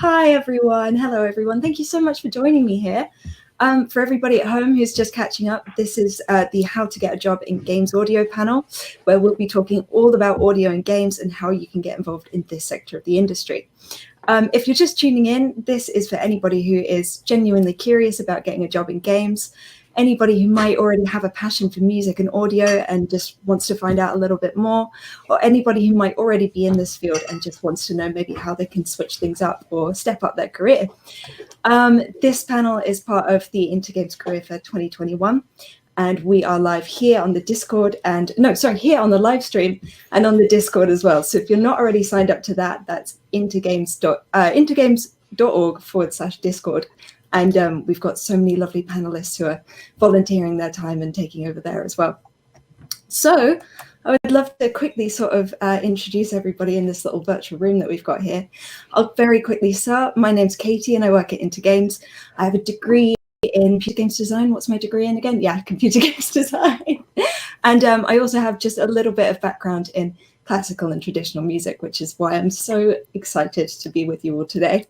Hi, everyone. Hello, everyone. Thank you so much for joining me here. For everybody at home who's just catching up, this is the How to Get a Job in Games audio panel, where we'll be talking all about audio and games and how you can get involved in this sector of the industry. If you're just tuning in, this is for anybody who is genuinely curious about getting a job in games, anybody who might already have a passion for music and audio and just wants to find out a little bit more, or anybody who might already be in this field and just wants to know maybe how they can switch things up or step up their career. This panel is part of the Intergames Career Fair 2021. And we are live here on the Discord here on the live stream and on the Discord as well. So if you're not already signed up to that, that's intergames.org/Discord. And we've got so many lovely panelists who are volunteering their time and taking over there as well. So I would love to quickly sort of introduce everybody in this little virtual room that we've got here. I'll very quickly start. My name's Katie and I work at Intergames. I have a degree in computer games design. What's my degree in again? Yeah, computer games design. And I also have just a little bit of background in classical and traditional music, which is why I'm so excited to be with you all today.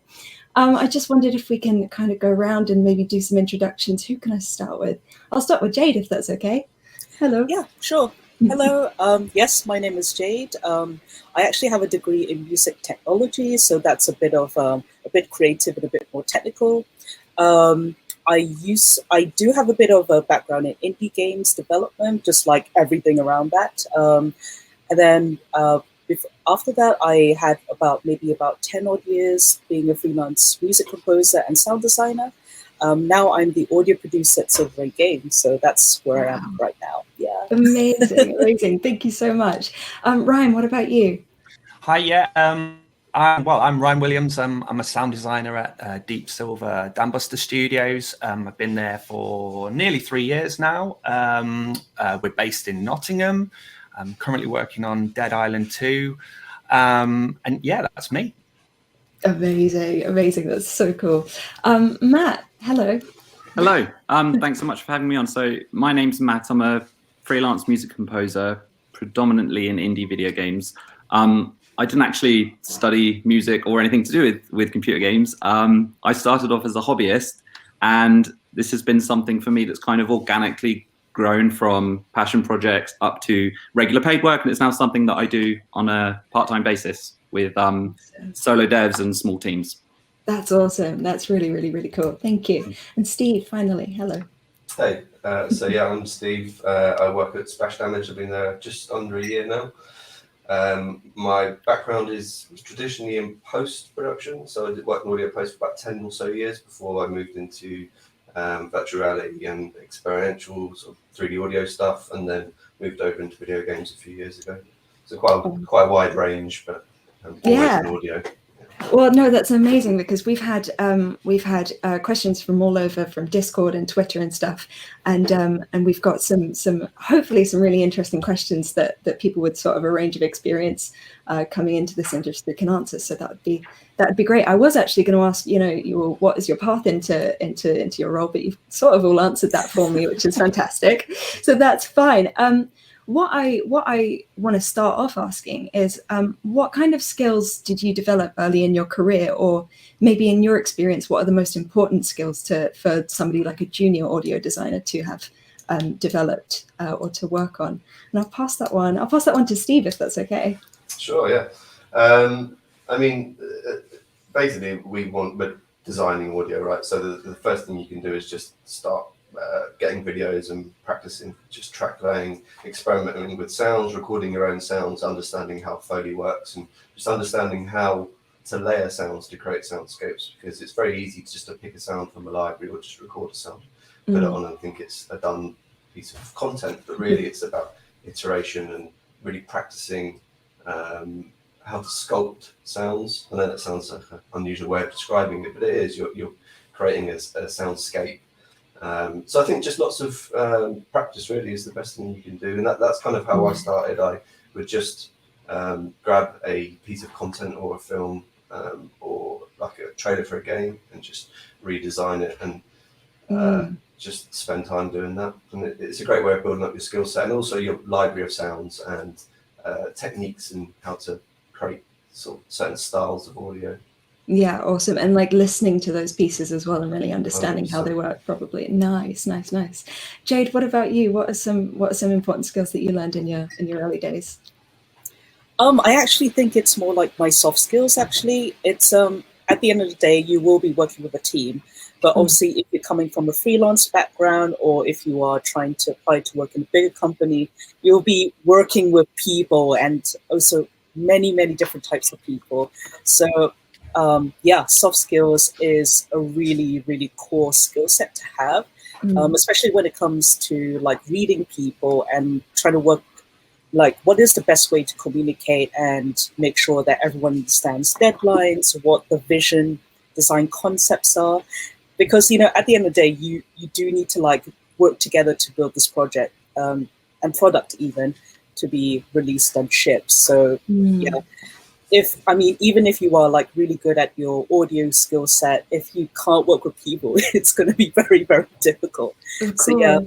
I just wondered if we can kind of go around and maybe do some introductions. Who can I start with? I'll start with Jade, if that's okay. Hello. Yeah, sure. Hello. Yes, my name is Jade. I actually have a degree in music technology, so that's a bit creative and a bit more technical. I do have a bit of a background in indie games development, just like everything around that. And then after that, I had maybe about 10 odd years being a freelance music composer and sound designer. Now I'm the audio producer at Silver Ray Games, so that's where I am right now. Yeah. Amazing, amazing. Thank you so much. Ryan, what about you? Hi, yeah. I'm Ryan Williams. I'm a sound designer at Deep Silver Dambuster Studios. I've been there for nearly 3 years now. We're based in Nottingham. I'm currently working on Dead Island 2. And yeah, that's me. Amazing, amazing. That's so cool. Matt, hello. Hello. Thanks so much for having me on. So my name's Matt. I'm a freelance music composer, predominantly in indie video games. I didn't actually study music or anything to do with computer games. I started off as a hobbyist, and this has been something for me that's kind of organically grown from passion projects up to regular paid work, and it's now something that I do on a part-time basis with solo devs and small teams. That's awesome. That's really, really, really cool. Thank you. And Steve, finally, hello. Hey, so yeah, I'm Steve. I work at Splash Damage. I've been there just under a year now. My background is traditionally in post-production, so I did work in audio post for about 10 or so years before I moved into virtual reality and experiential sort of 3D audio stuff, and then moved over into video games a few years ago. So quite a wide range, but always in audio. Well, no, that's amazing, because we've had questions from all over, from Discord and Twitter and stuff, and we've got some hopefully some really interesting questions that people with sort of a range of experience coming into this industry can answer. So that would be great. I was actually going to ask, what is your path into your role, but you've sort of all answered that for me, which is fantastic. So that's fine. What I want to start off asking is, what kind of skills did you develop early in your career, or maybe in your experience, what are the most important skills for somebody like a junior audio designer to have developed or to work on? And I'll pass that one to Steve, if that's okay. Sure, yeah. I mean, basically, we're designing audio, right? So the first thing you can do is just start getting videos and practicing just track laying, experimenting with sounds, recording your own sounds, understanding how Foley works, and just understanding how to layer sounds to create soundscapes, because it's very easy just to pick a sound from a library or just record a sound, put it on and think it's a done piece of content, but really it's about iteration and really practicing how to sculpt sounds. I know that sounds like an unusual way of describing it, but it is. You're creating a soundscape. So I think just lots of practice really is the best thing you can do, and that's kind of how I started. I would just grab a piece of content or a film or like a trailer for a game and just redesign it and just spend time doing that. And it's a great way of building up your skill set and also your library of sounds and techniques and how to create sort of certain styles of audio. Yeah, awesome. And like listening to those pieces as well and really understanding how 100%. they work probably. Nice. Jade, what about you? What are some important skills that you learned in your early days? I actually think it's more like my soft skills. Actually, it's at the end of the day, you will be working with a team, but obviously, if you're coming from a freelance background, or if you are trying to apply to work in a bigger company, you'll be working with people, and also many different types of people. So, yeah, soft skills is a really core skill set to have, especially when it comes to like reading people and trying to work like what is the best way to communicate and make sure that everyone understands deadlines, what the vision, design concepts are. Because, you know, at the end of the day, you do need to like work together to build this project and product even to be released and shipped. So, yeah, even if you are like really good at your audio skill set, if you can't work with people, it's going to be very difficult. So, yeah,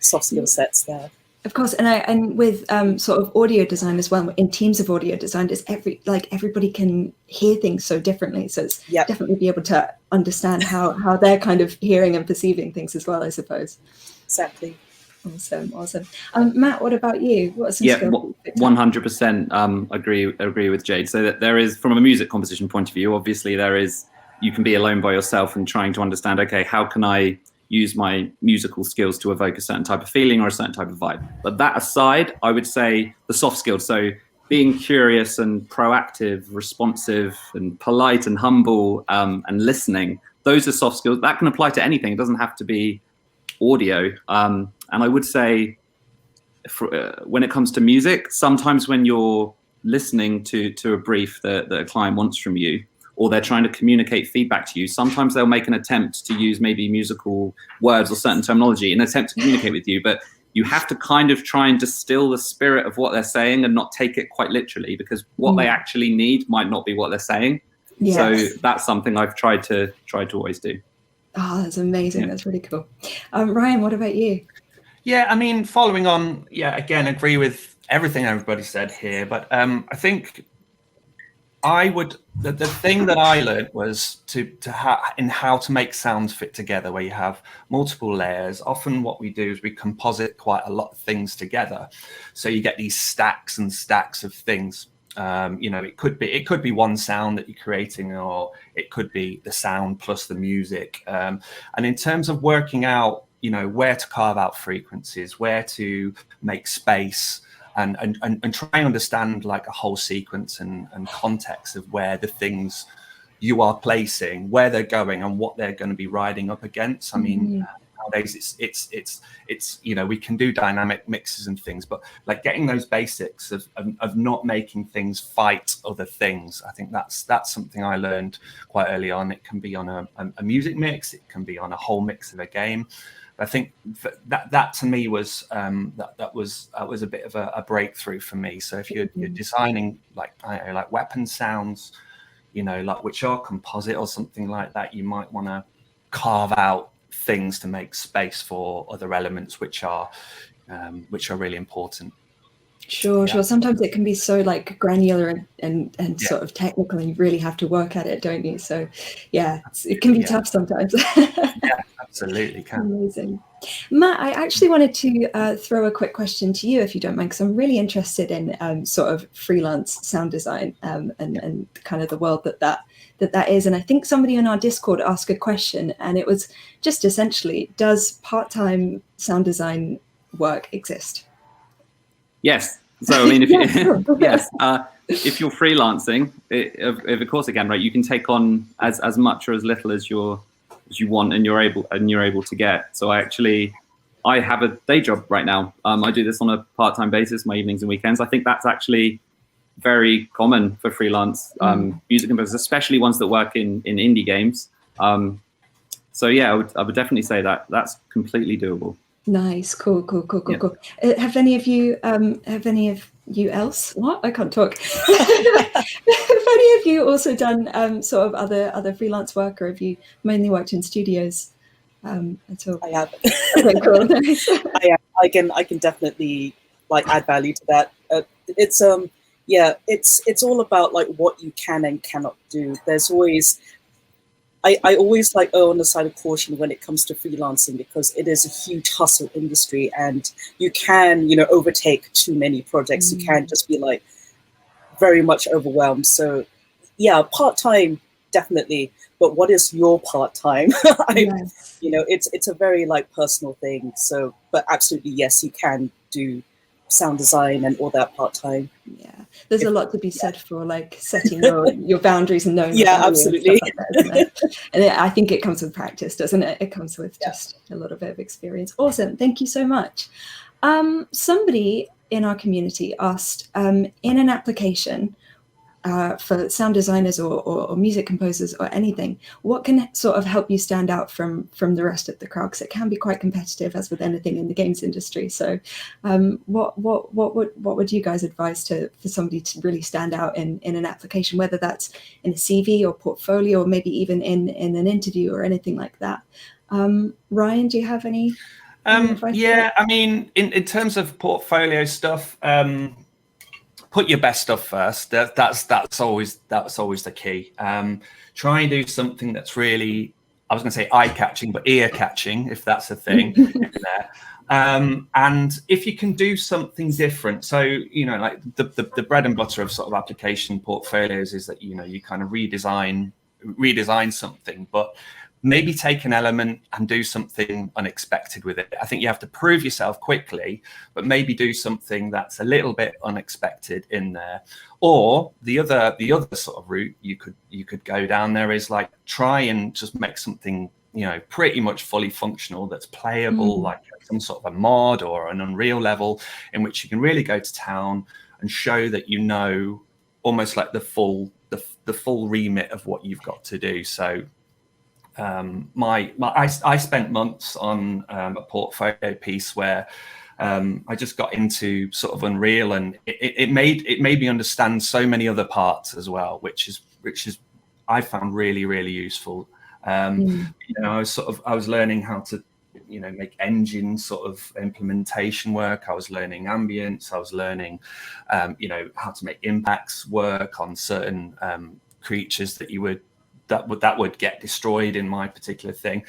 soft skill sets there. Of course, and with sort of audio design as well, in teams of audio design, everybody can hear things so differently. So it's definitely be able to understand how they're kind of hearing and perceiving things as well, I suppose. Exactly. Awesome. Matt, what about you? What are some skills? 100% agree with Jade. So that there is, from a music composition point of view, obviously you can be alone by yourself and trying to understand, okay, how can I use my musical skills to evoke a certain type of feeling or a certain type of vibe. But that aside, I would say the soft skills, so being curious and proactive, responsive and polite and humble and listening, those are soft skills. That can apply to anything. It doesn't have to be audio. And I would say when it comes to music, sometimes when you're listening to a brief that a client wants from you, or they're trying to communicate feedback to you, sometimes they'll make an attempt to use maybe musical words or certain terminology in an attempt to communicate with you, but you have to kind of try and distill the spirit of what they're saying and not take it quite literally, because what they actually need might not be what they're saying. Yes. So that's something I've tried to always do. Oh, that's amazing. Yeah. That's really cool. Ryan, what about you? Yeah, I mean, following on, again, agree with everything everybody said here, but I think the thing that I learned was in how to make sounds fit together, where you have multiple layers. Often what we do is we composite quite a lot of things together. So you get these stacks and stacks of things. It could be one sound that you're creating, or it could be the sound plus the music. And in terms of working out, where to carve out frequencies, where to make space, and try and understand like a whole sequence and context of where the things you are placing, where they're going and what they're going to be riding up against. I mean, nowadays it's we can do dynamic mixes and things, but like getting those basics of not making things fight other things. I think that's something I learned quite early on. It can be on a music mix, it can be on a whole mix of a game. I think that to me was that was a bit of a breakthrough for me. So if you're designing like weapon sounds, like which are composite or something like that, you might want to carve out things to make space for other elements which are really important. Sure. Sometimes it can be so like granular and sort of technical, and you really have to work at it, don't you? So it can be tough sometimes. Yeah, absolutely can. Amazing. Matt, I actually wanted to throw a quick question to you, if you don't mind, because I'm really interested in sort of freelance sound design and kind of the world that is. And I think somebody on our Discord asked a question, and it was just essentially, does part-time sound design work exist? Yes. So I mean, if if you're freelancing, of course, again, right, you can take on as much or as little as you want, and you're able to get. So I have a day job right now. I do this on a part-time basis, my evenings and weekends. I think that's actually very common for freelance music composers, especially ones that work in indie games. So yeah, I would definitely say that that's completely doable. Nice, cool. Have any of you else? What? I can't talk. Have any of you also done sort of other freelance work, or have you mainly worked in studios at all? I have. Okay, cool. Nice. I can definitely like add value to that. It's yeah, it's all about like what you can and cannot do. There's always, I always like err on the side of caution when it comes to freelancing, because it is a huge hustle industry, and you can, overtake too many projects. You can just be like very much overwhelmed. So yeah, part-time, definitely. But what is your part-time? Yes. It's a very like personal thing. So, but absolutely, yes, you can do sound design and all that part-time. Yeah, there's a lot to be said for like setting your boundaries and knowing. Yeah, absolutely. Like that, isn't it? And I think it comes with practice, doesn't it? It comes with just a little bit of experience. Awesome, thank you so much. Somebody in our community asked, in an application for sound designers or music composers or anything, what can sort of help you stand out from the rest of the crowd? Because it can be quite competitive, as with anything in the games industry. So what would you guys advise for somebody to really stand out in an application, whether that's in a CV or portfolio, or maybe even in an interview or anything like that? Ryan, do you have any advice? Yeah, I mean, in terms of portfolio stuff, put your best stuff first. That's always the key. Try and do something that's really, I was going to say eye-catching, but ear-catching, if that's a thing. And if you can do something different, so like the bread and butter of sort of application portfolios is that you kind of redesign something, but maybe take an element and do something unexpected with it. I think you have to prove yourself quickly, but maybe do something that's a little bit unexpected in there. Or the other sort of route you could go down there is like try and just make something pretty much fully functional that's playable, like some sort of a mod or an Unreal level, in which you can really go to town and show that almost like the full remit of what you've got to do. So I spent months on a portfolio piece where I just got into sort of Unreal, and it made me understand so many other parts as well, which is I found really, really useful. I was learning how to make engine sort of implementation work. I was learning ambience. I was learning how to make impacts work on certain creatures that would get destroyed in my particular thing.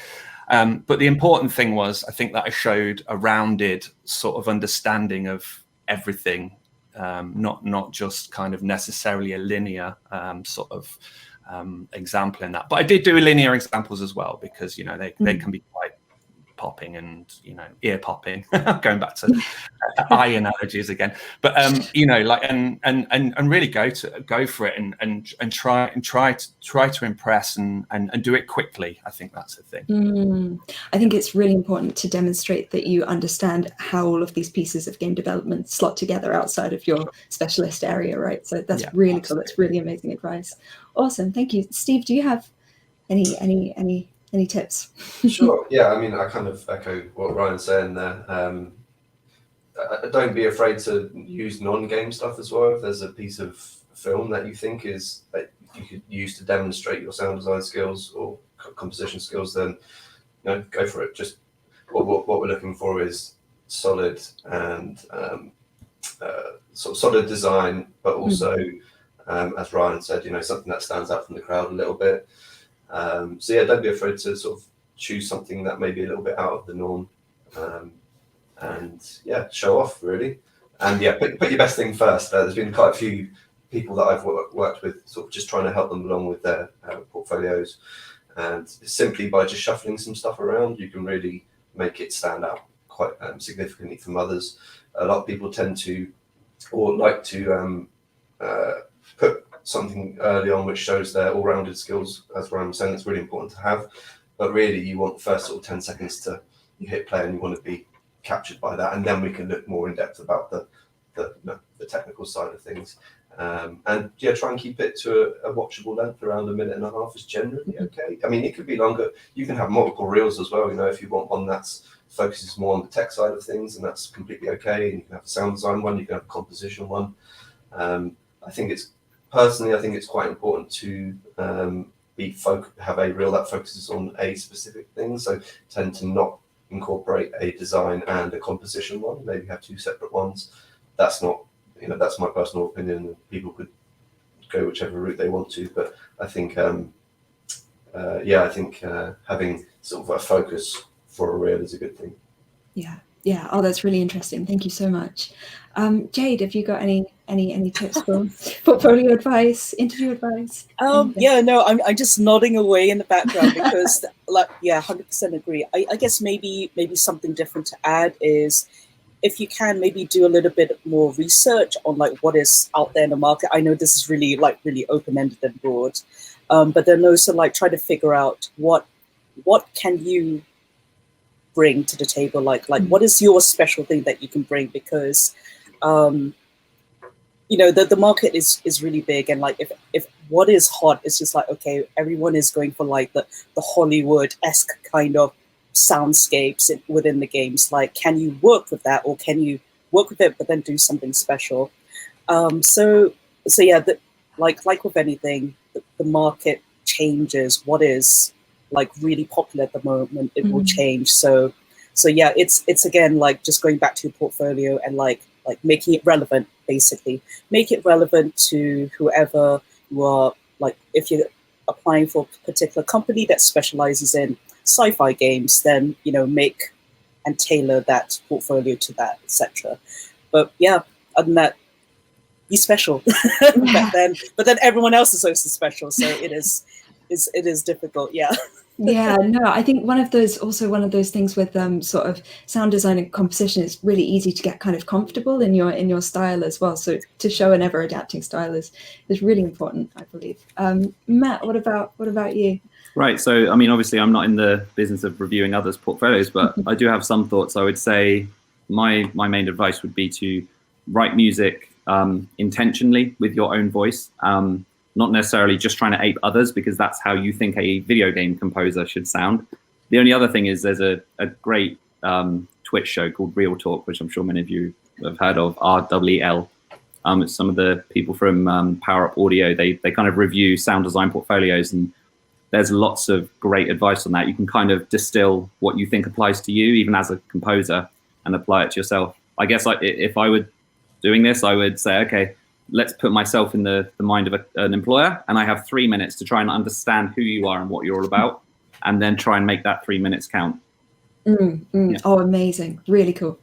But the important thing was, I think that I showed a rounded sort of understanding of everything, not just kind of necessarily a linear sort of example in that. But I did do linear examples as well, because they can be quite popping and ear popping. Going back to eye analogies again, but like and really go for it and try to impress and do it quickly. I think that's the thing. I think it's really important to demonstrate that you understand how all of these pieces of game development slot together outside of your specialist area, right? So that's really cool. That's really amazing advice. Awesome, thank you. Steve, do you have any tips? Sure. Yeah, I mean, I kind of echo what Ryan's saying there. Don't be afraid to use non-game stuff as well. If there's a piece of film that you think that you could use to demonstrate your sound design skills or composition skills, then go for it. Just what we're looking for is solid and sort of solid design, but also, as Ryan said, something that stands out from the crowd a little bit. So yeah, don't be afraid to sort of choose something that may be a little bit out of the norm, and show off really. And put your best thing first. There's been quite a few people that I've worked with, sort of just trying to help them along with their portfolios, and simply by just shuffling some stuff around, you can really make it stand out quite significantly from others. A lot of people tend to, or like to, put something early on which shows their all-rounded skills. As Ryan was saying, it's really important to have, but really you want the first sort of 10 seconds to you hit play, and you want to be captured by that, and then we can look more in depth about the technical side of things. And try and keep it to a watchable length. Around 1.5 minutes is generally okay. I mean, it could be longer. You can have multiple reels as well. If you want one that's focuses more on the tech side of things, and that's completely okay. And you can have a sound design one, you can have a composition one. I think it's quite important to have a reel that focuses on a specific thing. So tend to not incorporate a design and a composition one. Maybe have two separate ones. That's not that's my personal opinion. People could go whichever route they want to, but I think having sort of a focus for a reel is a good thing. Yeah. Oh, that's really interesting. Thank you so much. Jade, have you got any tips for portfolio advice, interview advice? Yeah, no, I'm just nodding away in the background because, 100% agree. I guess maybe something different to add is, if you can, maybe do a little bit more research on like what is out there in the market. I know this is really open-ended and broad, but then also like try to figure out what can you bring to the table, like what is your special thing that you can bring, because the market is really big, and like if what is hot is just like, okay, everyone is going for like the Hollywood-esque kind of soundscapes within the games, like can you work with that, or can you work with it but then do something special? So yeah, like with anything, the market changes. What is like really popular at the moment, it will change. So yeah, it's again like just going back to your portfolio and like making it relevant, basically make it relevant to whoever you are. Like if you're applying for a particular company that specializes in sci-fi games, then make and tailor that portfolio to that, etc. But yeah, other than that, be special. but then everyone else is also special, so it is difficult. Yeah, no, I think one of those things with sort of sound design and composition, is really easy to get kind of comfortable in your style as well. So to show an ever adapting style is really important, I believe. Matt, what about you? Right. So, I mean, obviously, I'm not in the business of reviewing others' portfolios, but I do have some thoughts. I would say my main advice would be to write music intentionally with your own voice, not necessarily just trying to ape others, because that's how you think a video game composer should sound. The only other thing is there's a great Twitch show called Real Talk, which I'm sure many of you have heard of, REEL. It's some of the people from Power Up Audio. They kind of review sound design portfolios, and there's lots of great advice on that. You can kind of distill what you think applies to you, even as a composer, and apply it to yourself. I guess if I were doing this, I would say, okay, let's put myself in the mind of an employer, and I have 3 minutes to try and understand who you are and what you're all about, and then try and make that 3 minutes count. Yeah. Oh, amazing. Really cool.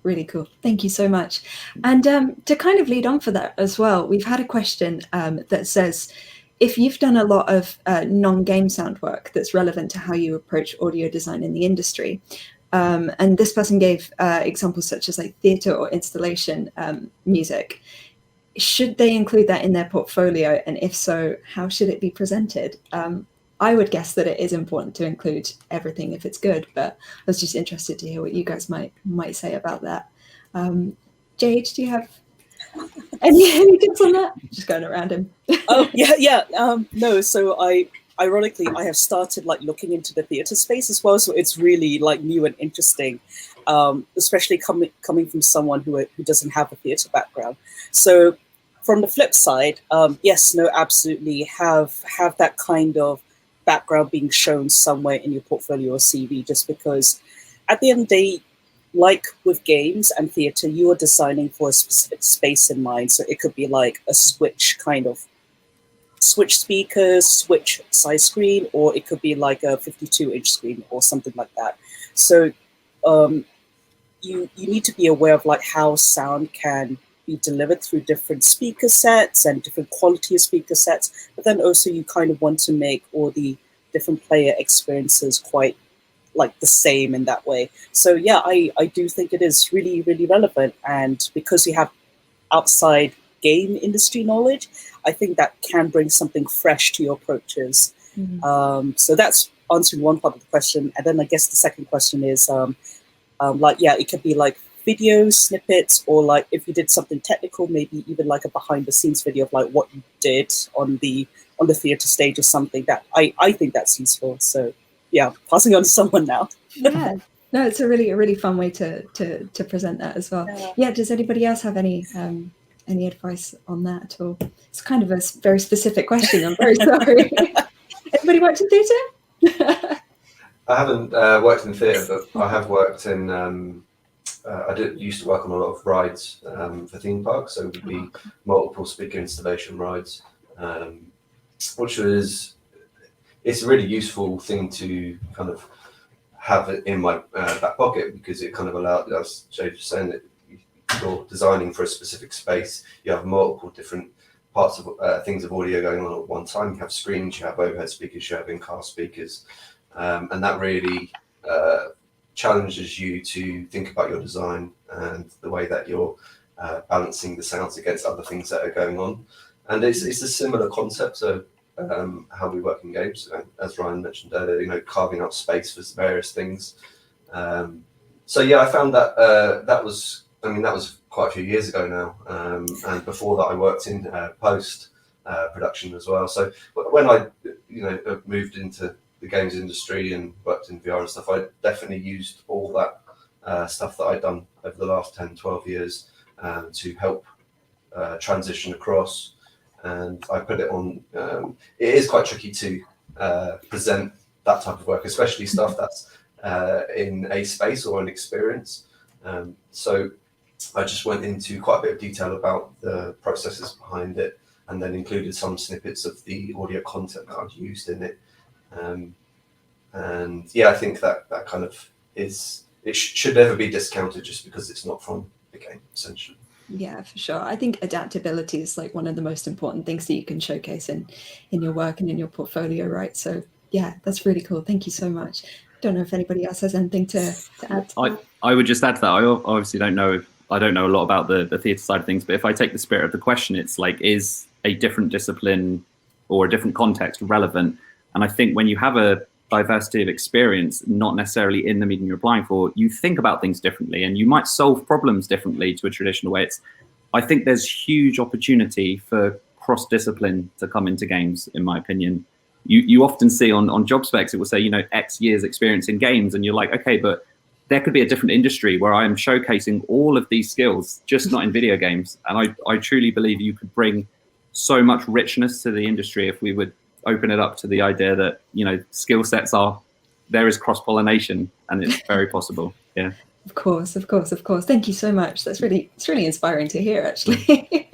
Thank you so much. And to kind of lead on for that as well, we've had a question that says, if you've done a lot of non-game sound work that's relevant to how you approach audio design in the industry, and this person gave examples such as like theatre or installation music, should they include that in their portfolio? And if so, how should it be presented? I would guess that it is important to include everything if it's good, but I was just interested to hear what you guys might say about that. Jade, do you have any tips on that? Just going around him. Oh yeah. No, so ironically I have started like looking into the theatre space as well, so it's really like new and interesting, especially coming from someone who doesn't have a theatre background. So from the flip side, yes, no, absolutely have that kind of background being shown somewhere in your portfolio or CV, just because at the end of the day, like with games and theatre, you are designing for a specific space in mind. So it could be like a switch speakers, switch size screen, or it could be like a 52-inch screen or something like that. So you need to be aware of like how sound can be delivered through different speaker sets and different quality of speaker sets, but then also you kind of want to make all the different player experiences quite like the same in that way. So yeah, I do think it is really, really relevant, and because you have outside game industry knowledge, I think that can bring something fresh to your approaches. So that's answering one part of the question, and then I guess the second question is it could be like video snippets, or like if you did something technical, maybe even like a behind the scenes video of like what you did on the theatre stage or something. That I think that's useful. So yeah, passing on to someone now. Yeah, no, it's a really fun way to present that as well. Yeah, does anybody else have any advice on that at all? It's kind of a very specific question, I'm very sorry. Anybody worked in theatre? I haven't worked in theatre, but I have worked in used to work on a lot of rides for theme parks, so it would be multiple speaker installation rides, which it's a really useful thing to kind of have it in my back pocket, because it kind of allowed, as Jade was saying, that you're designing for a specific space. You have multiple different parts of things of audio going on at one time. You have screens, you have overhead speakers, you have in-car speakers, and that really challenges you to think about your design and the way that you're balancing the sounds against other things that are going on. And it's a similar concept. So how we work in games, as Ryan mentioned earlier, carving out space for various things. So yeah, I found that that was quite a few years ago now, and before that I worked in post production as well. So when I moved into the games industry and worked in VR and stuff, I definitely used all that stuff that I'd done over the last 10, 12 years to help transition across. And I put it on. It is quite tricky to present that type of work, especially stuff that's in a space or an experience. So I just went into quite a bit of detail about the processes behind it, and then included some snippets of the audio content that I've used in it. And yeah, I think that kind of should never be discounted just because it's not from the game, essentially. Yeah, for sure. I think adaptability is like one of the most important things that you can showcase in your work and in your portfolio, right? So yeah, that's really cool. Thank you so much. Don't know if anybody else has anything to add to that. I would just add to that. I obviously don't know a lot about the theatre side of things, but if I take the spirit of the question, it's like, is a different discipline or a different context relevant? And I think when you have a diversity of experience, not necessarily in the medium you're applying for, you think about things differently, and you might solve problems differently to a traditional way. I think there's huge opportunity for cross-discipline to come into games, in my opinion. You often see on job specs, it will say, X years experience in games, and you're like, okay, but there could be a different industry where I am showcasing all of these skills, just not in video games. And I truly believe you could bring so much richness to the industry if we would open it up to the idea that, skill sets there is cross-pollination, and it's very possible. Yeah. Of course. Thank you so much. It's really inspiring to hear, actually.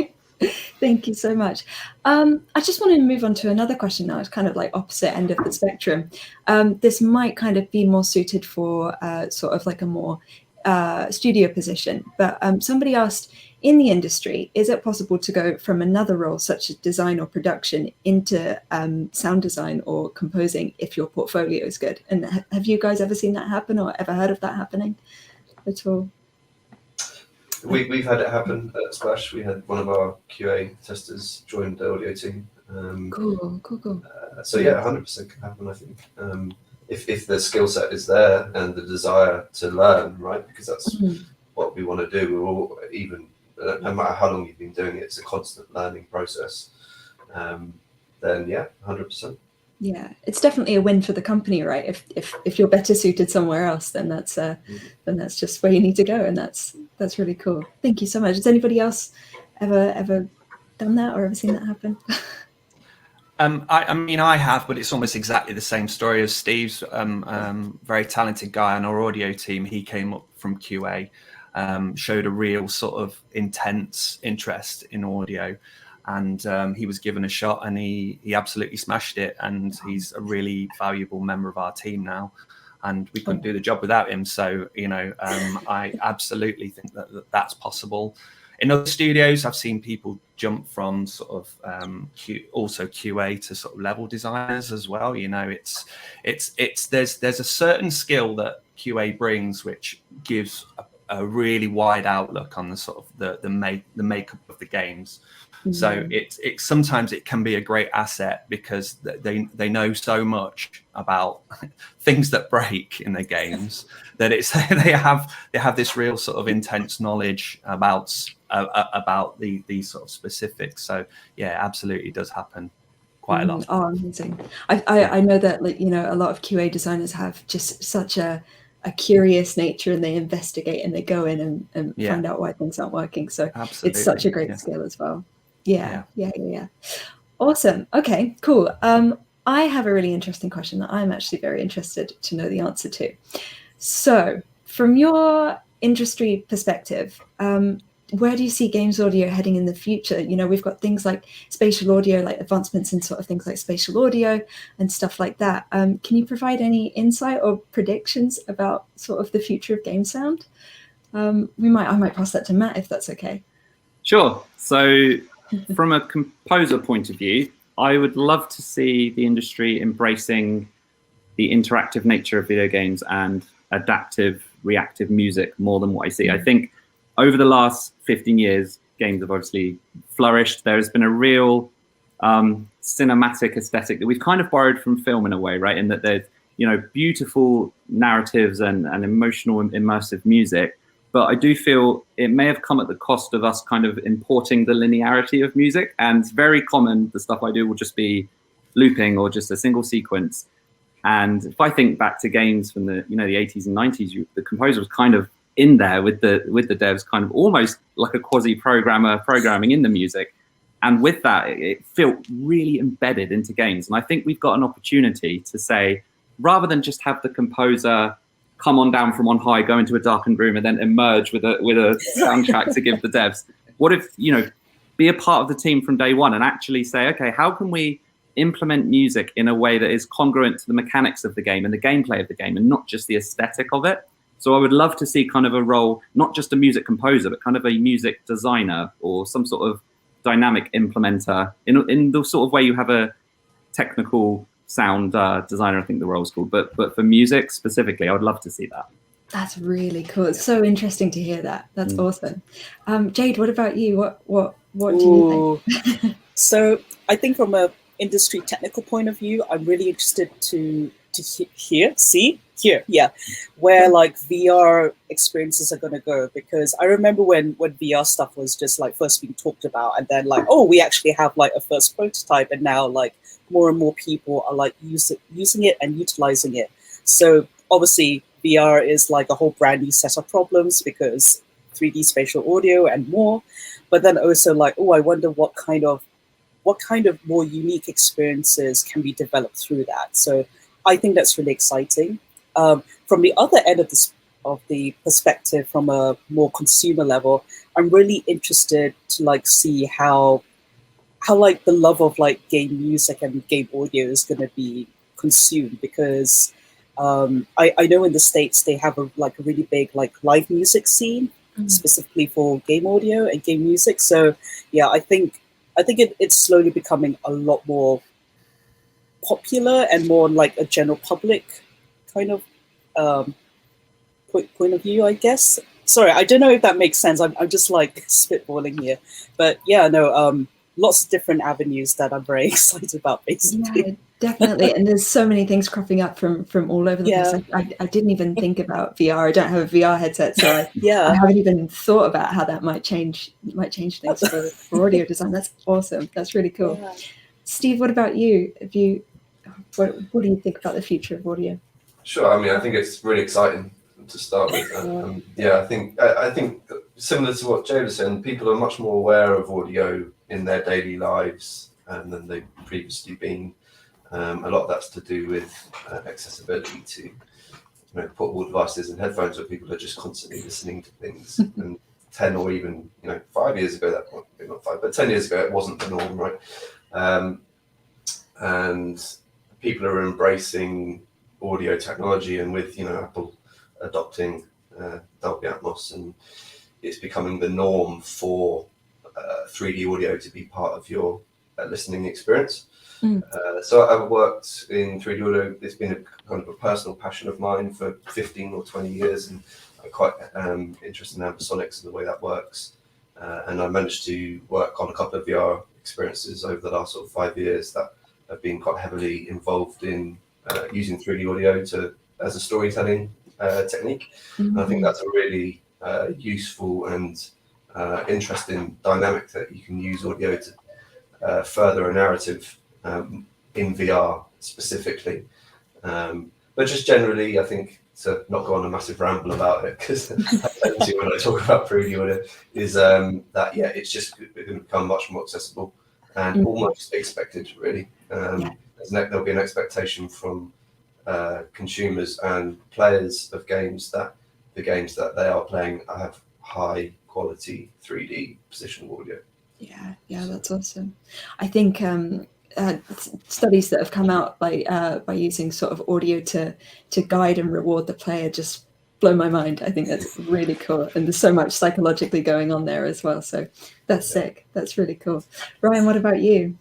Thank you so much. I just wanted to move on to another question now. It's kind of like opposite end of the spectrum. This might kind of be more suited for sort of like a more studio position, but somebody asked, in the industry, is it possible to go from another role such as design or production into sound design or composing if your portfolio is good? And have you guys ever seen that happen or ever heard of that happening at all? We've had it happen at Splash. We had one of our QA testers join the audio team. Cool. So yeah, 100% can happen, I think. If the skill set is there and the desire to learn, right? Because that's what we want to do. We're all, even no matter how long you've been doing it, it's a constant learning process. Then yeah, 100%. Yeah, it's definitely a win for the company, right? If you're better suited somewhere else, then that's just where you need to go, and that's really cool. Thank you so much. Has anybody else ever done that or ever seen that happen? I mean, I have, but it's almost exactly the same story as Steve's. Very talented guy on our audio team. He came up from QA, showed a real sort of intense interest in audio, and he was given a shot, and he absolutely smashed it. And he's a really valuable member of our team now, and we couldn't do the job without him. So I absolutely think that that's possible. In other studios, I've seen people jump from sort of also QA to sort of level designers as well. There's a certain skill that QA brings which gives a really wide outlook on the sort of the makeup of the games. Mm-hmm. So it sometimes it can be a great asset because they know so much about things that break in the games that they have this real sort of intense knowledge about these sort of specifics. So yeah, absolutely does happen quite a lot. Oh, amazing. I know that a lot of QA designers have just such a curious nature, and they investigate and they go in and find out why things aren't working. So absolutely. It's such a great skill as well. Yeah. Awesome. Okay, cool. I have a really interesting question that I'm actually very interested to know the answer to. So from your industry perspective, where do you see games audio heading in the future? You know, we've got things like spatial audio, like advancements in sort of things like spatial audio and stuff like that. Can you provide any insight or predictions about sort of the future of game sound? I might pass that to Matt if that's okay. Sure. So from a composer point of view, I would love to see the industry embracing the interactive nature of video games and adaptive, reactive music more than what I see. I think over the last 15 years, games have obviously flourished. There has been a real cinematic aesthetic that we've kind of borrowed from film in a way, right? In that there's, you know, beautiful narratives and emotional and immersive music. But I do feel it may have come at the cost of us kind of importing the linearity of music. And it's very common, the stuff I do will just be looping or just a single sequence. And if I think back to games from the, you know, the 80s and 90s, the composer was kind of in there with the devs, kind of almost like a quasi-programmer programming in the music. And with that, it felt really embedded into games. And I think we've got an opportunity to say, rather than just have the composer come on down from on high, go into a darkened room, and then emerge with a soundtrack to give the devs, what if, you know, be a part of the team from day one and actually say, okay, how can we implement music in a way that is congruent to the mechanics of the game and the gameplay of the game, and not just the aesthetic of it? So I would love to see kind of a role, not just a music composer, but kind of a music designer or some sort of dynamic implementer in the sort of way you have a technical sound designer, I think the role's called. But for music specifically, I would love to see that. That's really cool. It's so interesting to hear that. That's awesome. Jade, what about you? What do you think? So I think from a industry technical point of view, I'm really interested to hear where like VR experiences are going to go, because I remember when VR stuff was just like first being talked about, and then like, oh, we actually have like a first prototype, and now like more and more people are like using it and utilizing it. So obviously VR is like a whole brand new set of problems because 3D spatial audio and more, but then also like, oh, I wonder what kind of more unique experiences can be developed through that. So I think that's really exciting. From the other end of the perspective, from a more consumer level, I'm really interested to like see how like the love of like game music and game audio is going to be consumed, because I know in the States they have a really big like live music scene specifically for game audio and game music. So yeah, I think it's slowly becoming a lot more popular and more like a general public kind of point of view, I guess. Sorry, I don't know if that makes sense. I'm just like spitballing here, but yeah, no, lots of different avenues that I'm very excited about, basically. Yeah, definitely. And there's so many things cropping up from all over the place. I didn't even think about VR. I don't have a VR headset, so I haven't even thought about how that might change things for audio design. That's awesome. That's really cool. Yeah. Steve, what about you? What do you think about the future of audio? Sure. I mean, I think it's really exciting to start with. I think similar to what Jade was saying, people are much more aware of audio in their daily lives than they've previously been. A lot of that's to do with accessibility to portable devices and headphones, where people are just constantly listening to things. And 10 or even 5 years ago, that point, maybe not 5, but 10 years ago, it wasn't the norm, right? And people are embracing audio technology, and with Apple adopting Dolby Atmos, and it's becoming the norm for 3D audio to be part of your listening experience. So I've worked in 3D audio. It's been a kind of a personal passion of mine for 15 or 20 years, and I'm quite interested in ambisonics and the way that works. And I managed to work on a couple of VR experiences over the last sort of 5 years that have been quite heavily involved in using 3D audio as a storytelling technique. And I think that's a really useful and interesting dynamic that you can use audio to further a narrative in VR specifically. But just generally, I think, to not go on a massive ramble about it, because I tend to when I talk about 3D audio, is that it's just going to become much more accessible and almost expected, really. There'll be an expectation from consumers and players of games that the games that they are playing have high quality 3D positional audio. Yeah, that's awesome. I think studies that have come out by using sort of audio to guide and reward the player just blow my mind. I think that's really cool, and there's so much psychologically going on there as well. So that's sick. That's really cool. Ryan, what about you?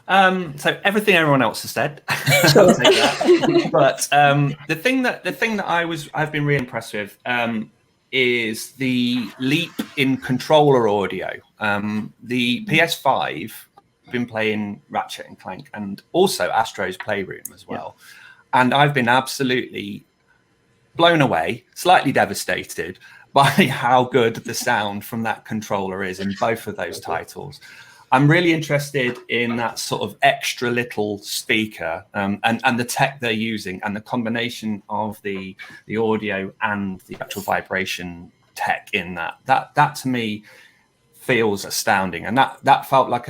So everything everyone else has said, Sure. I'll take that. But the thing that I've been really impressed with is the leap in controller audio. The PS5, I've been playing Ratchet and Clank and also Astro's Playroom as well, and I've been absolutely blown away, slightly devastated by how good the sound from that controller is in both of those titles. I'm really interested in that sort of extra little speaker and the tech they're using, and the combination of the audio and the actual vibration tech in that. That to me feels astounding, and that felt like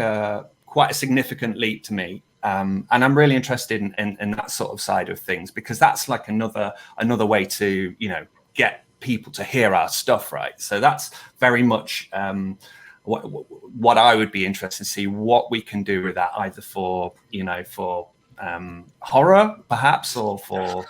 quite a significant leap to me. And I'm really interested in that sort of side of things, because that's like another way to, you know, get people to hear our stuff, right? So that's very much what I would be interested to see what we can do with that, either for, you know, for horror perhaps, or for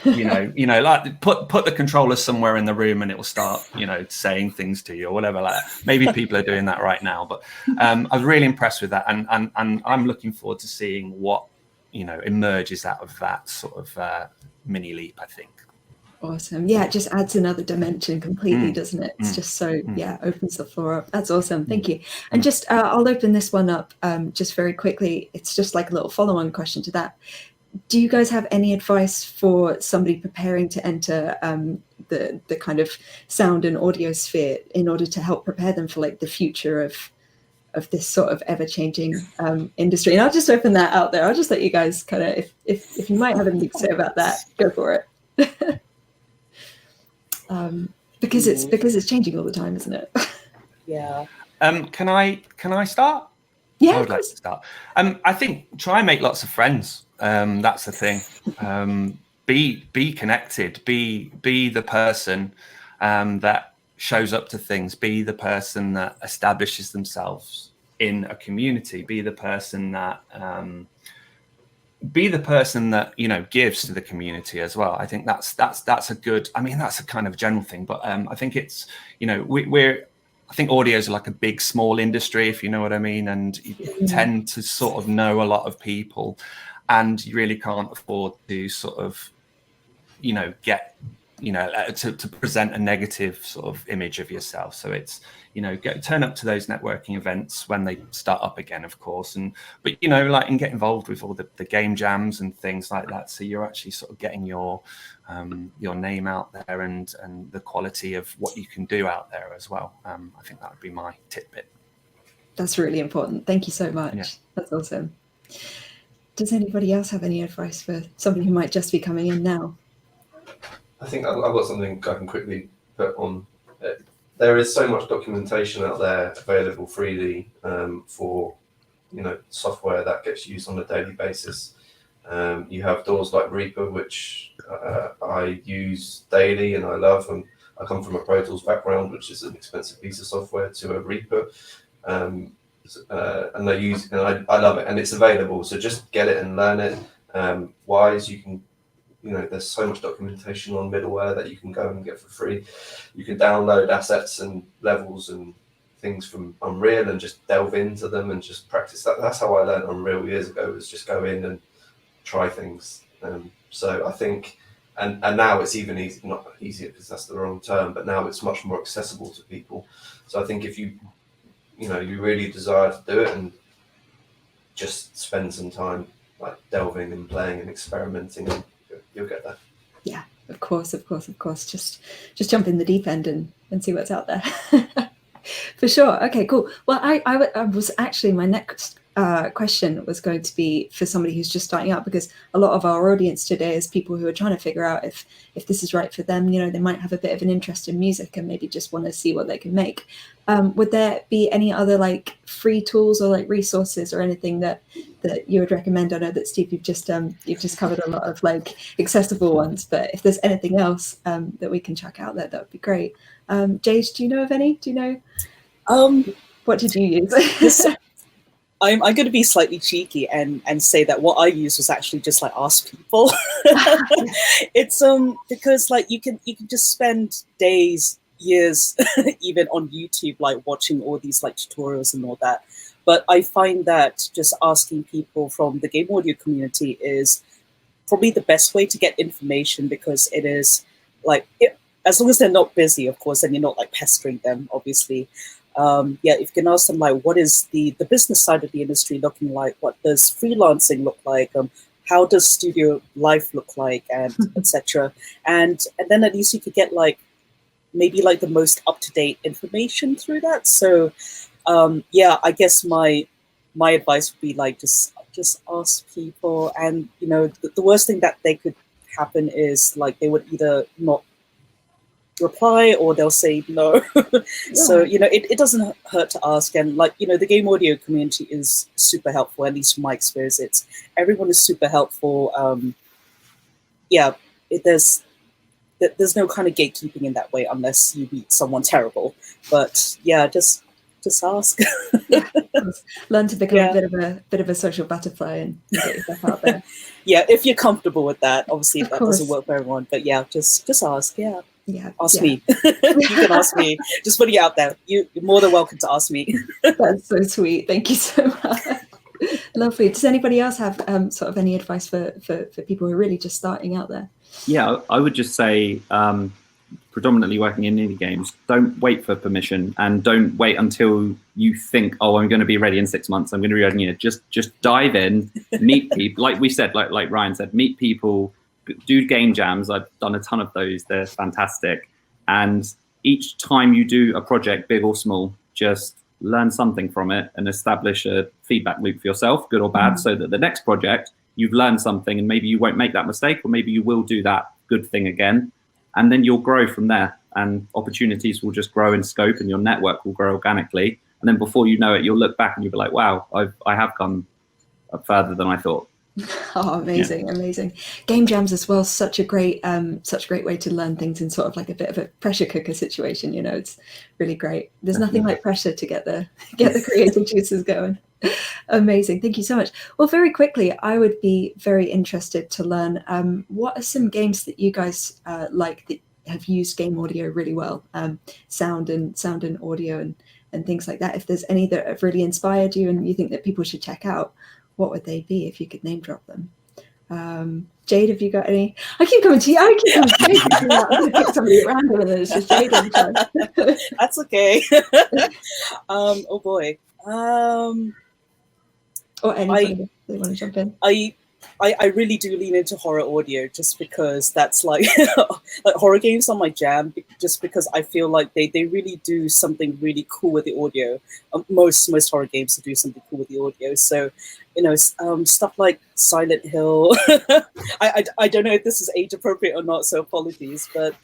you know, like put the controller somewhere in the room and it will start, you know, saying things to you or whatever like that. Maybe people are doing that right now, but I was really impressed with that, and I'm looking forward to seeing what, you know, emerges out of that sort of mini leap, I think. Awesome. Yeah, it just adds another dimension completely, doesn't it? It's just so, opens the floor up. That's awesome. Thank you. And just, I'll open this one up just very quickly. It's just like a little follow-on question to that. Do you guys have any advice for somebody preparing to enter the kind of sound and audio sphere in order to help prepare them for like the future of this sort of ever-changing industry? And I'll just open that out there. I'll just let you guys kind of, if you might have anything to say about that, go for it. Because it's changing all the time, isn't it? Yeah. Can I start? Yeah, I would like to start. I think try and make lots of friends. That's the thing. Be connected. Be the person that shows up to things. Be the person that establishes themselves in a community. Be the person that you know, gives to the community as well. I think that's a good. I mean, that's a kind of general thing, but I think it's, you know, I think audio is like a big, small industry, if you know what I mean, and you tend to sort of know a lot of people, and you really can't afford to sort of, you know, get, you know, to present a negative sort of image of yourself. So it's, you know, turn up to those networking events when they start up again, of course, but you know, like, and get involved with all the game jams and things like that. So you're actually sort of getting your name out there and the quality of what you can do out there as well. I think that would be my tidbit. That's really important. Thank you so much. Yeah. That's awesome. Does anybody else have any advice for somebody who might just be coming in now? I think I've got something I can quickly put on. There is so much documentation out there available freely for, you know, software that gets used on a daily basis. You have tools like Reaper, which I use daily and I love. And I come from a Pro Tools background, which is an expensive piece of software, to a Reaper. And I use it, and I love it, and it's available. So just get it and learn it. Wise, you can, you know, there's so much documentation on middleware that you can go and get for free. You can download assets and levels and things from Unreal and just delve into them and just practice that. That's how I learned Unreal years ago, was just go in and try things. So I think, and now it's even not easier because that's the wrong term, but now it's much more accessible to people. So I think if you really desire to do it, and just spend some time like delving and playing and experimenting, and you'll get there. Yeah, of course. Just jump in the deep end and see what's out there. For sure. Okay, cool. Well, I was actually, my next question was going to be for somebody who's just starting out, because a lot of our audience today is people who are trying to figure out if this is right for them. You know, they might have a bit of an interest in music and maybe just want to see what they can make. Would there be any other like free tools or like resources or anything that you would recommend? I know that Steve, you've just covered a lot of like accessible ones, but if there's anything else that we can check out there, that would be great. Jade, do you know of any? Do you know? What did you use? I'm going to be slightly cheeky and say that what I used was actually just like ask people. It's because like you can just spend days, years, even on YouTube, like watching all these like tutorials and all that. But I find that just asking people from the game audio community is probably the best way to get information, because it is like, as long as they're not busy, of course, and you're not like pestering them, obviously. Yeah, if you can ask them like, what is the business side of the industry looking like? What does freelancing look like? How does studio life look like, and etc. And then at least you could get like maybe like the most up-to-date information through that. So yeah, I guess my advice would be like just ask people. And you know, the worst thing that they could happen is like they would either not reply or they'll say no. So you know, it doesn't hurt to ask. And like, you know, the game audio community is super helpful, at least from my experience. Everyone is super helpful. Yeah, there's no kind of gatekeeping in that way, unless you meet someone terrible. But yeah, just ask. Learn to become a bit of a social butterfly and get yourself out there. Yeah, if you're comfortable with that. Obviously that doesn't work for everyone, but yeah, just ask. Yeah, ask me. You can ask me. Just putting it out there. You're more than welcome to ask me. That's so sweet. Thank you so much. Lovely. Does anybody else have sort of any advice for people who are really just starting out there? Yeah, I would just say, predominantly working in indie games, don't wait for permission, and don't wait until you think, oh, I'm going to be ready in 6 months, I'm going to be ready in a year. Just dive in, meet people. Like we said, like Ryan said, meet people, do game jams. I've done a ton of those. They're fantastic. And each time you do a project, big or small, just learn something from it and establish a feedback loop for yourself, good or bad, so that the next project you've learned something, and maybe you won't make that mistake, or maybe you will do that good thing again, and then you'll grow from there, and opportunities will just grow in scope, and your network will grow organically. And then before you know it, you'll look back and you'll be like, wow, I have gone further than I thought. Oh, amazing, amazing. Game jams as well, such a great way to learn things in sort of like a bit of a pressure cooker situation. You know, it's really great. There's nothing like pressure to get the creative juices going. Amazing. Thank you so much. Well, very quickly, I would be very interested to learn what are some games that you guys like that have used game audio really well, sound and audio and things like that. If there's any that have really inspired you and you think that people should check out, what would they be if you could name drop them? Jade, have you got any? I keep coming to you. I keep coming to you. I'm going to pick somebody at random and then it's just Jade all the time. That's okay. Oh boy. Or anybody they want to jump in. I really do lean into horror audio, just because that's like like horror games are my jam, just because I feel like they really do something really cool with the audio. Most horror games do something cool with the audio. So, you know, stuff like Silent Hill. I don't know if this is age appropriate or not, so apologies. But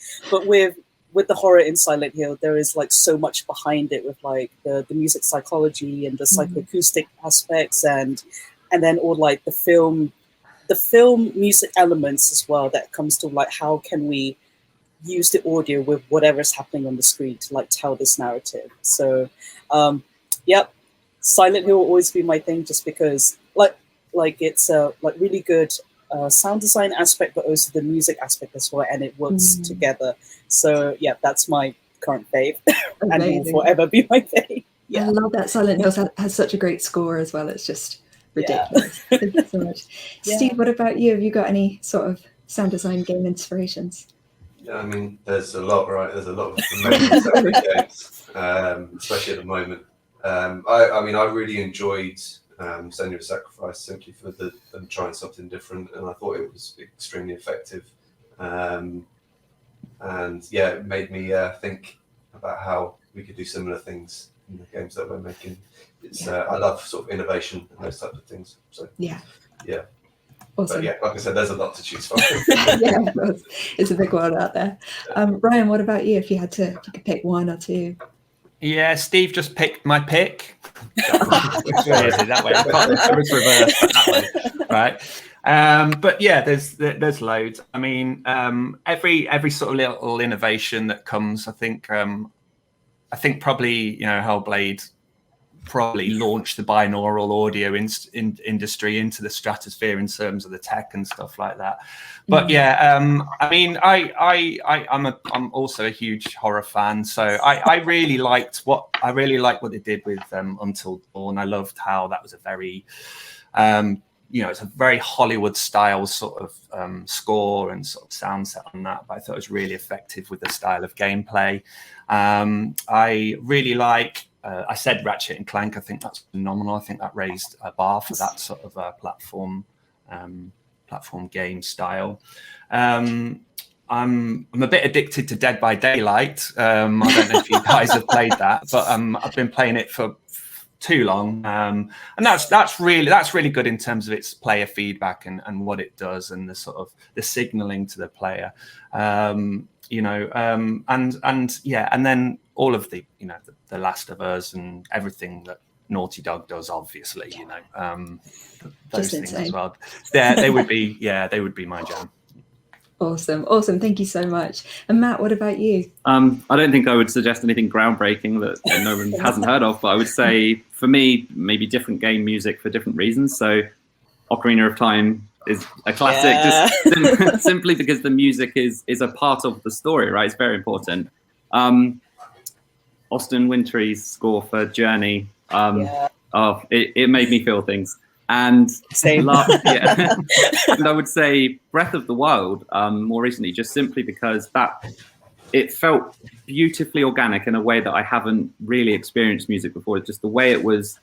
with the horror in Silent Hill, there is like so much behind it, with like the music psychology and the psychoacoustic aspects, and then all like the film music elements as well, that comes to like how can we use the audio with whatever's happening on the screen to like tell this narrative. So yep, Silent Hill will always be my thing, just because like it's like really good sound design aspect, but also the music aspect as well, and it works together. So yeah, that's my current fave and will forever be my fave. Yeah. I love that Silent Hill has such a great score as well. It's just ridiculous. Yeah. Thank you so much. Steve, what about you? Have you got any sort of sound design game inspirations? Yeah, I mean, there's a lot, right? There's a lot of amazing sound games, especially at the moment. I mean, I really enjoyed Senua Sacrifice, simply for them trying something different, and I thought it was extremely effective. And yeah, it made me think about how we could do similar things in the games that we're making. It's I love sort of innovation and those types of things. So yeah. But Awesome. yeah, like I said, there's a lot to choose from. Yeah, it's a big world out there. Ryan, what about you? If you could pick one or two. Yeah, Steve just picked my pick. That way, it's reversed that way, right? But yeah, there's loads. I mean, every sort of little innovation that comes, I think probably Hellblade probably launched the binaural audio industry into the stratosphere in terms of the tech and stuff like that. But yeah, I mean, I'm also a huge horror fan, so I really liked what they did with Until Dawn. I loved how that was a very it's a very Hollywood style sort of score and sort of sound set on that, but I thought it was really effective with the style of gameplay. I really like I said Ratchet and Clank. I think that's phenomenal. I think that raised a bar for that sort of platform game style. I'm a bit addicted to Dead by Daylight. I don't know if you guys have played that, but I've been playing it for too long, and that's really good in terms of its player feedback and what it does and the sort of the signaling to the player. And then all of the the Last of Us and everything that Naughty Dog does, obviously, those things as well. They would be my jam. Awesome. Thank you so much. And Matt, what about you? I don't think I would suggest anything groundbreaking that no one hasn't heard of, but I would say for me, maybe different game music for different reasons. So Ocarina of Time is a classic, just simply because the music is a part of the story, right? It's very important. Austin Wintory's score for Journey, it made me feel things. And same. And I would say Breath of the Wild more recently, just simply because it felt beautifully organic in a way that I haven't really experienced music before. Just the way it was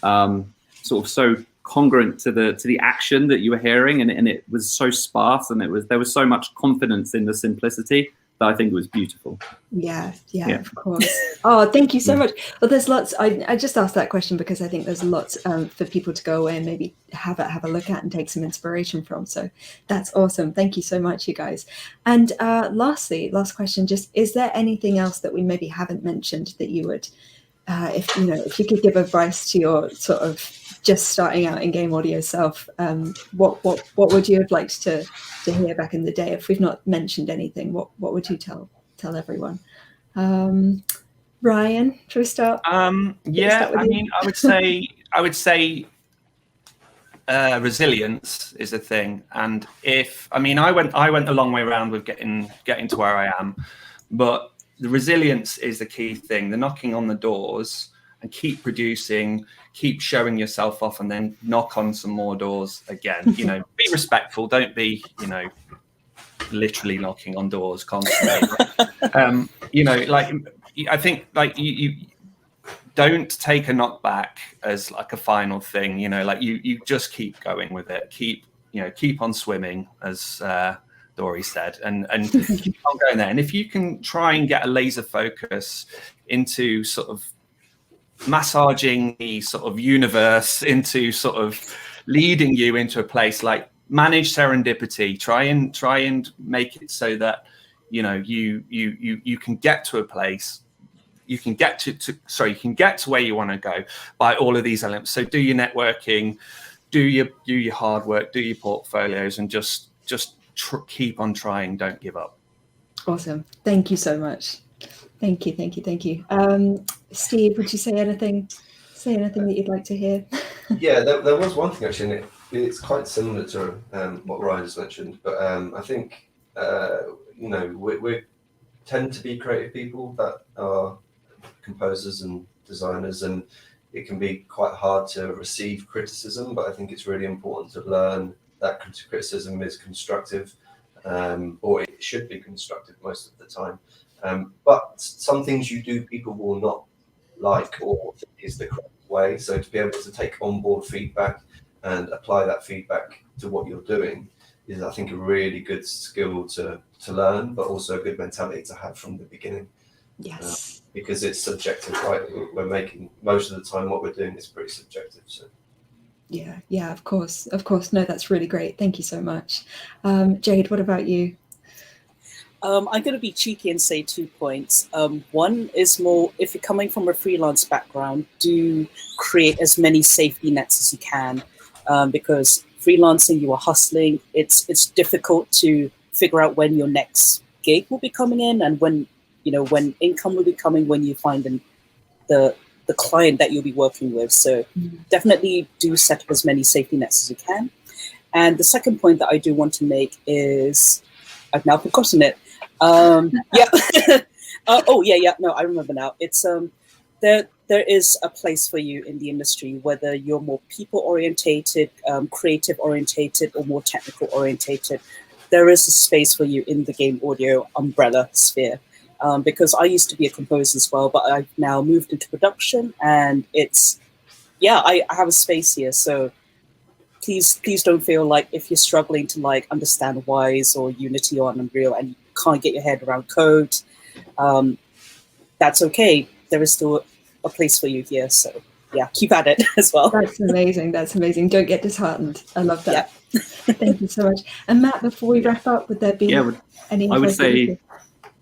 sort of so congruent to the action that you were hearing, and it was so sparse, and there was so much confidence in the simplicity that I think was beautiful. Yeah, of course. Oh, thank you so much. Well, there's lots. I just asked that question because I think there's lots for people to go away and maybe have a look at and take some inspiration from. So that's awesome. Thank you so much, you guys. And last question, just is there anything else that we maybe haven't mentioned that you would, if you could give advice to your sort of just starting out in game audio self, what would you have liked to hear back in the day? If we've not mentioned anything, what would you tell everyone? Ryan, shall we start? I would say resilience is a thing, and I went a long way around with getting to where I am, but the resilience is the key thing. The knocking on the doors and keep producing, keep showing yourself off, and then knock on some more doors again. Be respectful. Don't be, literally knocking on doors constantly. I think you don't take a knockback as like a final thing. You just keep going with it. Keep on swimming, as Dory said, and keep on going there. And if you can try and get a laser focus into sort of massaging the sort of universe into sort of leading you into a place, like manage serendipity, try and make it so that you can get to a place, you can get to where you want to go by all of these elements. So do your networking, do your hard work, do your portfolios, and just keep on trying. Don't give up. Awesome. Thank you so much. Thank you. Steve, would you say anything that you'd like to hear? Yeah, there was one thing actually, and it's quite similar to what Ryan just mentioned, but I think we tend to be creative people that are composers and designers, and it can be quite hard to receive criticism, but I think it's really important to learn that criticism is constructive, or it should be constructive most of the time. But some things you do, people will not like or think is the correct way. So to be able to take on board feedback and apply that feedback to what you're doing is, I think, a really good skill to learn, but also a good mentality to have from the beginning. Yes. Because it's subjective, right? We're making, most of the time what we're doing is pretty subjective. So. Yeah, of course. No, that's really great. Thank you so much. Jade, what about you? I'm going to be cheeky and say 2 points. One is more, if you're coming from a freelance background, do create as many safety nets as you can, because freelancing, you are hustling. It's difficult to figure out when your next gig will be coming in, and when income will be coming, when you find the client that you'll be working with. So definitely do set up as many safety nets as you can. And the second point that I do want to make is, I've now forgotten it. Yeah. No, I remember now. It's there is a place for you in the industry, whether you're more people orientated, creative orientated, or more technical orientated. There is a space for you in the game audio umbrella sphere. Because I used to be a composer as well, but I've now moved into production, and I have a space here. So please don't feel like if you're struggling to like understand Wise or Unity or Unreal and you can't get your head around code, that's okay. There is still a place for you here. So yeah, keep at it as well. That's amazing. Don't get disheartened. I love that. Yeah. Thank you so much. And Matt, before we wrap up, would there be any? I would say,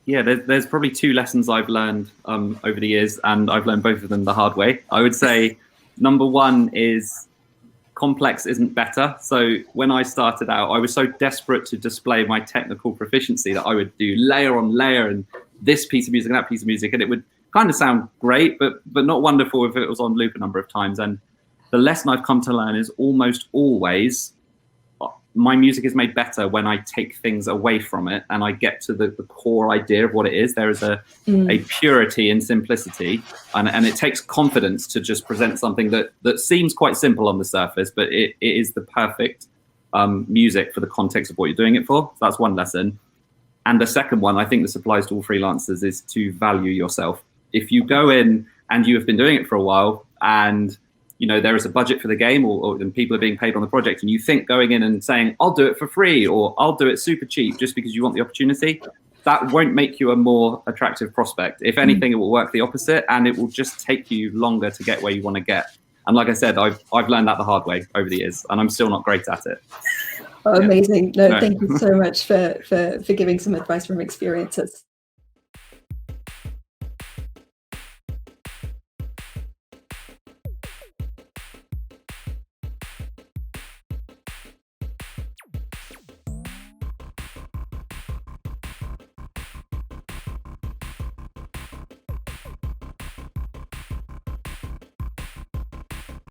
there's probably 2 lessons I've learned over the years, and I've learned both of them the hard way. I would say number 1 is complex isn't better. So when I started out, I was so desperate to display my technical proficiency that I would do layer on layer and this piece of music and that piece of music, and it would kind of sound great, but not wonderful if it was on loop a number of times. And the lesson I've come to learn is almost always my music is made better when I take things away from it and I get to the core idea of what it is. There is a purity in simplicity, and it takes confidence to just present something that seems quite simple on the surface, but it is the perfect music for the context of what you're doing it for. So that's one lesson. And the second one, I think this applies to all freelancers, is to value yourself. If you go in and you have been doing it for a while, and there is a budget for the game, and people are being paid on the project, and you think going in and saying, I'll do it for free, or I'll do it super cheap just because you want the opportunity, that won't make you a more attractive prospect. If anything, it will work the opposite, and it will just take you longer to get where you want to get. And like I said, I've learned that the hard way over the years, and I'm still not great at it. Oh, amazing. No, thank you so much for giving some advice from experiences.